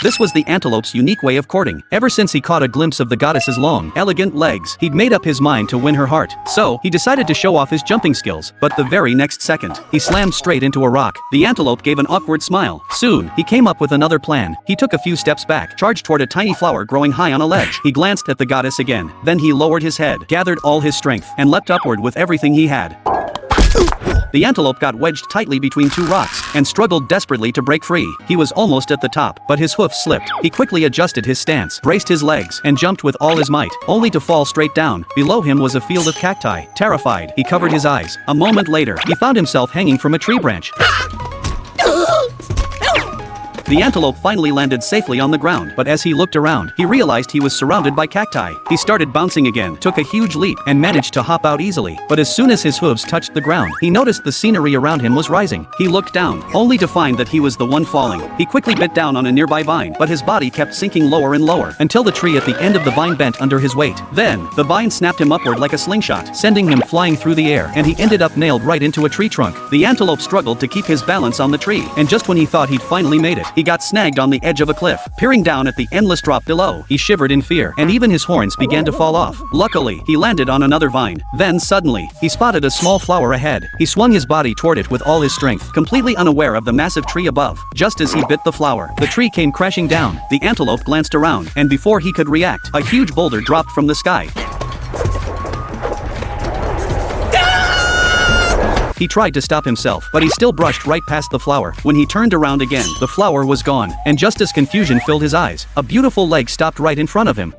This was the antelope's unique way of courting. Ever since he caught a glimpse of the goddess's long, elegant legs, he'd made up his mind to win her heart. So, he decided to show off his jumping skills, but the very next second, he slammed straight into a rock. The antelope gave an awkward smile. Soon, he came up with another plan. He took a few steps back, charged toward a tiny flower growing high on a ledge. He glanced at the goddess again. Then he lowered his head, gathered all his strength, and leapt upward with everything he had. The antelope got wedged tightly between two rocks, and struggled desperately to break free. He was almost at the top, but his hoof slipped. He quickly adjusted his stance, braced his legs, and jumped with all his might, only to fall straight down. Below him was a field of cacti. Terrified, he covered his eyes. A moment later, he found himself hanging from a tree branch. The antelope finally landed safely on the ground, but as he looked around, he realized he was surrounded by cacti. He started bouncing again, took a huge leap, and managed to hop out easily. But as soon as his hooves touched the ground, he noticed the scenery around him was rising. He looked down, only to find that he was the one falling. He quickly bit down on a nearby vine, but his body kept sinking lower and lower, until the tree at the end of the vine bent under his weight. Then, the vine snapped him upward like a slingshot, sending him flying through the air, and he ended up nailed right into a tree trunk. The antelope struggled to keep his balance on the tree, and just when he thought he'd finally made it, he got snagged on the edge of a cliff. Peering down at the endless drop below, he shivered in fear, and even his horns began to fall off. Luckily, he landed on another vine. Then suddenly, he spotted a small flower ahead. He swung his body toward it with all his strength, completely unaware of the massive tree above. Just as he bit the flower, the tree came crashing down. The antelope glanced around, and before he could react, a huge boulder dropped from the sky. He tried to stop himself, but he still brushed right past the flower. When he turned around again, the flower was gone, and just as confusion filled his eyes, a beautiful leg stopped right in front of him.